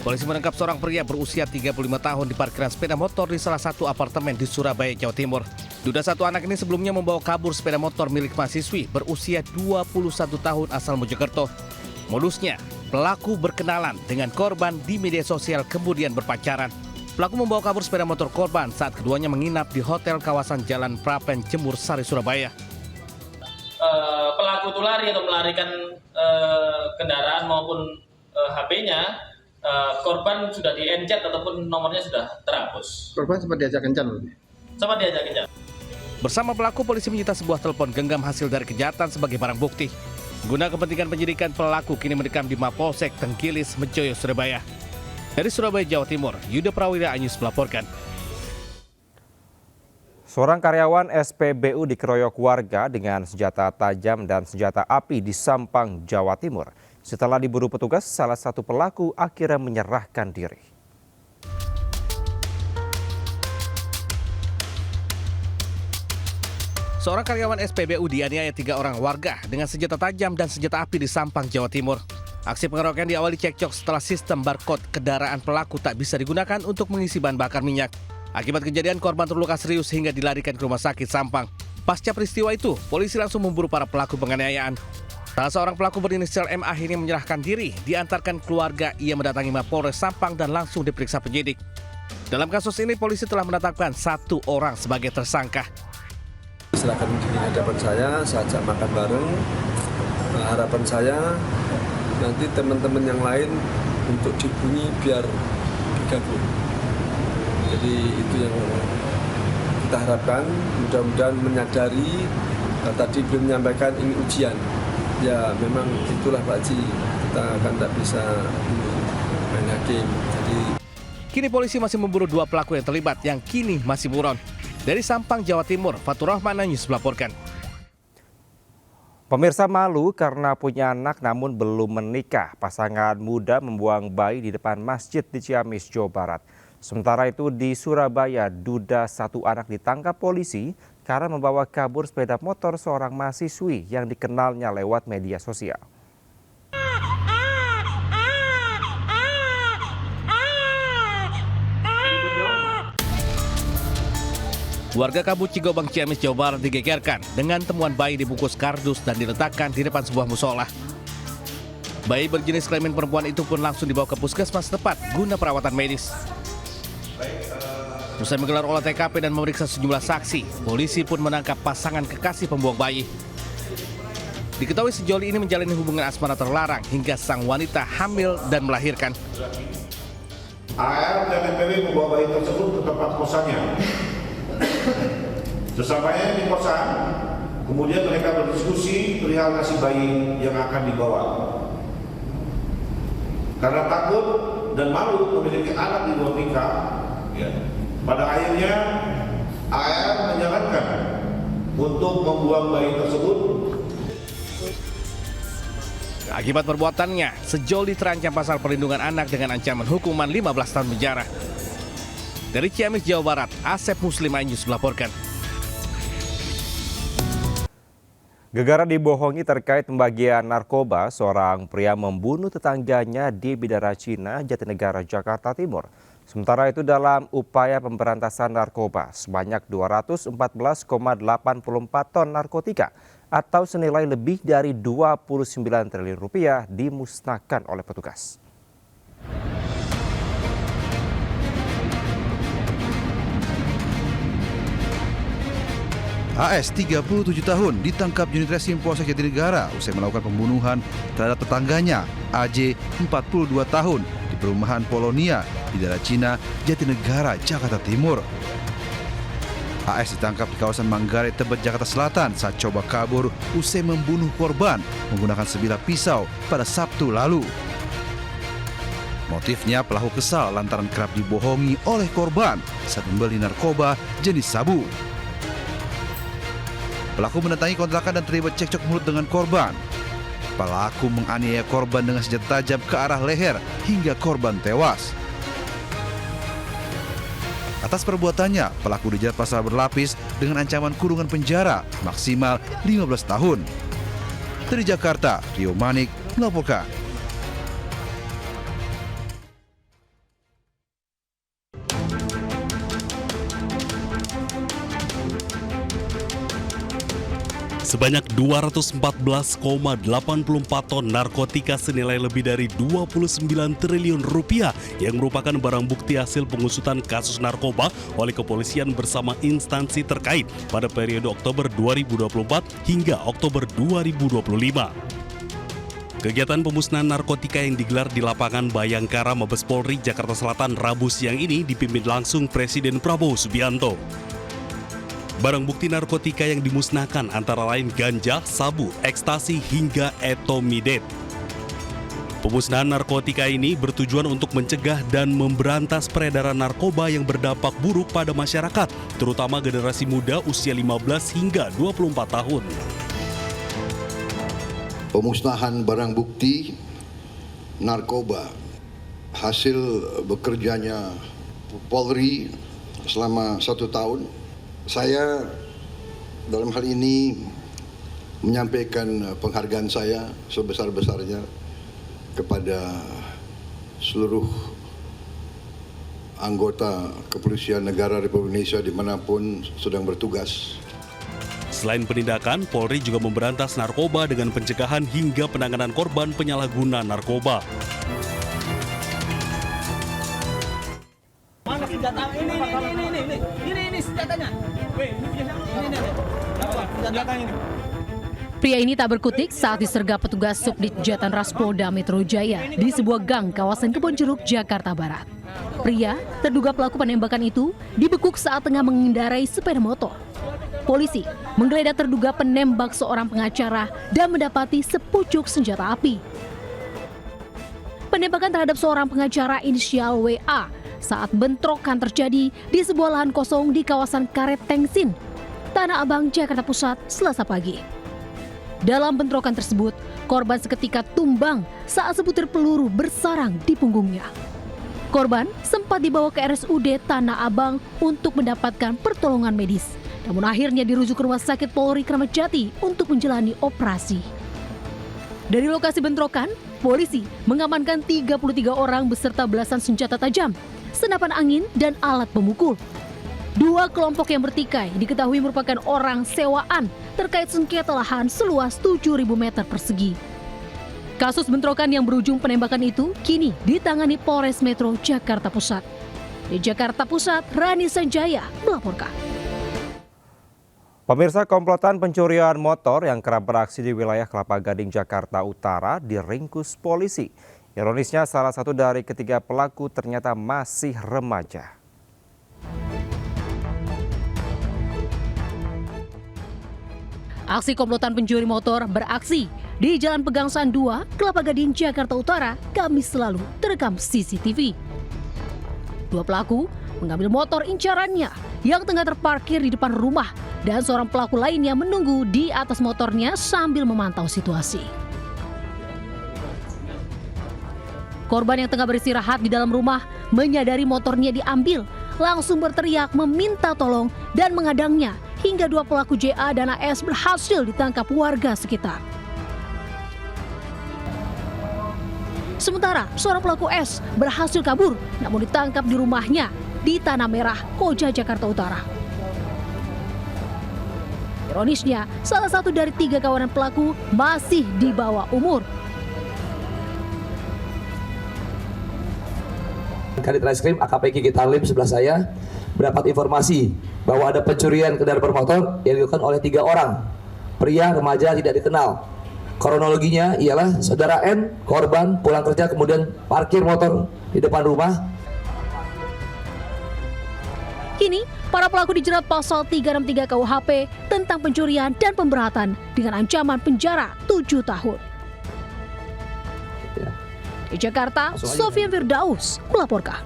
Polisi menangkap seorang pria berusia 35 tahun di parkiran sepeda motor di salah satu apartemen di Surabaya, Jawa Timur. Duda satu anak ini sebelumnya membawa kabur sepeda motor milik mahasiswi berusia 21 tahun asal Mojokerto. Modusnya, pelaku berkenalan dengan korban di media sosial kemudian berpacaran. Pelaku membawa kabur sepeda motor korban saat keduanya menginap di hotel kawasan Jalan Prapen, Jemur Sari, Surabaya. Pelaku itu lari atau melarikan kendaraan maupun HP-nya, korban sudah di-encet ataupun nomornya sudah terhapus. Korban sempat diajak kencan? Sempat diajak kencan. Bersama pelaku, polisi menyita sebuah telepon genggam hasil dari kejahatan sebagai barang bukti. Guna kepentingan penyidikan, pelaku kini mendekam di Mapolsek Tengkilis, Mejoyo, Surabaya. Dari Surabaya, Jawa Timur, Yuda Prawira Anyus melaporkan. Seorang karyawan SPBU dikeroyok warga dengan senjata tajam dan senjata api di Sampang, Jawa Timur. Setelah diburu petugas, salah satu pelaku akhirnya menyerahkan diri. Seorang karyawan SPBU dianiaya 3 orang warga dengan senjata tajam dan senjata api di Sampang, Jawa Timur. Aksi pengeroyokan diawali cekcok setelah sistem barcode kendaraan pelaku tak bisa digunakan untuk mengisi bahan bakar minyak. Akibat kejadian, korban terluka serius hingga dilarikan ke rumah sakit Sampang. Pasca peristiwa itu, polisi langsung memburu para pelaku penganiayaan. Salah seorang pelaku berinisial MA ini menyerahkan diri, diantarkan keluarga. Ia mendatangi Mapolres Sampang dan langsung diperiksa penyidik. Dalam kasus ini, polisi telah menetapkan 1 orang sebagai tersangka. Silakan di hadapan saya ajak makan bareng. Harapan saya nanti teman-teman yang lain untuk dihubungi biar bergabung. Jadi itu yang kita harapkan, mudah-mudahan menyadari. Tadi belum menyampaikan ini ujian. Ya memang itulah Pak Haji, kita akan tak bisa main hakim. Kini polisi masih memburu 2 pelaku yang terlibat yang kini masih buron. Dari Sampang, Jawa Timur, Fatur Rahman Anyus melaporkan. Pemirsa malu karena punya anak namun belum menikah. Pasangan muda membuang bayi di depan masjid di Ciamis, Jawa Barat. Sementara itu di Surabaya, duda satu anak ditangkap polisi karena membawa kabur sepeda motor seorang mahasiswi yang dikenalnya lewat media sosial. Warga Kabut Cigobang, Ciamis, Jawa Barat digegerkan dengan temuan bayi dibungkus kardus dan diletakkan di depan sebuah musola. Bayi berjenis kelamin perempuan itu pun langsung dibawa ke puskesmas tempat guna perawatan medis. Usai menggelar olah TKP dan memeriksa sejumlah saksi, polisi pun menangkap pasangan kekasih pembuang bayi. Diketahui sejoli ini menjalani hubungan asmara terlarang hingga sang wanita hamil dan melahirkan. AR dan MPW membawa bayi tersebut ke tempat kosannya. Sesampainya di kosan, kemudian mereka berdiskusi perihal nasib bayi yang akan dibawa. Karena takut dan malu memiliki anak di luar nikah, pada akhirnya AR menyarankan untuk membuang bayi tersebut. Akibat perbuatannya, sejoli terancam pasal perlindungan anak dengan ancaman hukuman 15 tahun penjara. Dari Ciamis, Jawa Barat, Asep Muslim Anyus melaporkan. Gegara dibohongi terkait pembagian narkoba, seorang pria membunuh tetangganya di Bidara Cina, Jatinegara, Jakarta Timur. Sementara itu dalam upaya pemberantasan narkoba, sebanyak 214,84 ton narkotika atau senilai lebih dari 29 triliun rupiah dimusnahkan oleh petugas. AS 37 tahun ditangkap unit Reskrim Polsek Jatinegara usai melakukan pembunuhan terhadap tetangganya AJ 42 tahun di perumahan Polonia di daerah Cina, Jatinegara, Jakarta Timur. AS ditangkap di kawasan Manggarai, Tebet, Jakarta Selatan saat coba kabur usai membunuh korban menggunakan sebilah pisau pada Sabtu lalu. Motifnya pelaku kesal lantaran kerap dibohongi oleh korban saat membeli narkoba jenis sabu. Pelaku mendatangi kontrakan dan terlibat cekcok mulut dengan korban. Pelaku menganiaya korban dengan senjata tajam ke arah leher hingga korban tewas. Atas perbuatannya, pelaku dijerat pasal berlapis dengan ancaman kurungan penjara maksimal 15 tahun. Dari Jakarta, Rio Manik melaporkan. Sebanyak 214,84 ton narkotika senilai lebih dari 29 triliun rupiah yang merupakan barang bukti hasil pengusutan kasus narkoba oleh kepolisian bersama instansi terkait pada periode Oktober 2024 hingga Oktober 2025. Kegiatan pemusnahan narkotika yang digelar di lapangan Bayangkara Mabes Polri Jakarta Selatan Rabu siang ini dipimpin langsung Presiden Prabowo Subianto. Barang bukti narkotika yang dimusnahkan antara lain ganja, sabu, ekstasi hingga etomidet. Pemusnahan narkotika ini bertujuan untuk mencegah dan memberantas peredaran narkoba yang berdampak buruk pada masyarakat, terutama generasi muda usia 15 hingga 24 tahun. Pemusnahan barang bukti narkoba hasil bekerjanya Polri selama 1 tahun. Saya dalam hal ini menyampaikan penghargaan saya sebesar-besarnya kepada seluruh anggota Kepolisian Negara Republik Indonesia dimanapun sedang bertugas. Selain penindakan, Polri juga memberantas narkoba dengan pencegahan hingga penanganan korban penyalahguna narkoba. Mana senjata ini senjatanya. Ini. Pria ini tak berkutik saat disergap petugas Subdit Jatanras Polda Metro Jaya di sebuah gang kawasan Kebonjeruk, Jakarta Barat. Pria, terduga pelaku penembakan itu, dibekuk saat tengah mengendarai sepeda motor. Polisi menggeledah terduga penembak seorang pengacara dan mendapati sepucuk senjata api. Penembakan terhadap seorang pengacara inisial WA saat bentrokan terjadi di sebuah lahan kosong di kawasan Karet Tengsin, Tanah Abang, Jakarta Pusat, Selasa pagi. Dalam bentrokan tersebut, korban seketika tumbang saat sebutir peluru bersarang di punggungnya. Korban sempat dibawa ke RSUD Tanah Abang untuk mendapatkan pertolongan medis. Namun akhirnya dirujuk ke Rumah Sakit Polri Kramat Jati untuk menjalani operasi. Dari lokasi bentrokan, polisi mengamankan 33 orang beserta belasan senjata tajam, senapan angin, dan alat pemukul. 2 kelompok yang bertikai diketahui merupakan orang sewaan terkait sengketa lahan seluas 7.000 meter persegi. Kasus bentrokan yang berujung penembakan itu kini ditangani Polres Metro Jakarta Pusat. Di Jakarta Pusat, Rani Sanjaya melaporkan. Pemirsa, komplotan pencurian motor yang kerap beraksi di wilayah Kelapa Gading, Jakarta Utara diringkus polisi. Ironisnya, salah satu dari ketiga pelaku ternyata masih remaja. Aksi komplotan pencuri motor beraksi di Jalan Pegangsaan 2, Kelapa Gading, Jakarta Utara, Kamis lalu terekam CCTV. 2 pelaku mengambil motor incarannya yang tengah terparkir di depan rumah dan seorang pelaku lainnya menunggu di atas motornya sambil memantau situasi. Korban yang tengah beristirahat di dalam rumah menyadari motornya diambil, langsung berteriak meminta tolong dan menghadangnya hingga 2 pelaku JA dan AS berhasil ditangkap warga sekitar. Sementara seorang pelaku S berhasil kabur namun ditangkap di rumahnya di Tanah Merah, Koja, Jakarta Utara. Ironisnya, salah satu dari 3 kawanan pelaku masih di bawah umur. Kanit Reskrim AKP Kiki Tarlim sebelah saya mendapat informasi bahwa ada pencurian kendaraan bermotor yang dilakukan oleh 3 orang pria remaja tidak dikenal. Kronologinya ialah saudara N, korban pulang kerja kemudian parkir motor di depan rumah. Kini, para pelaku dijerat pasal 363 KUHP tentang pencurian dan pemberatan dengan ancaman penjara 7 tahun. Di Jakarta, Sofian Firdaus melaporkan.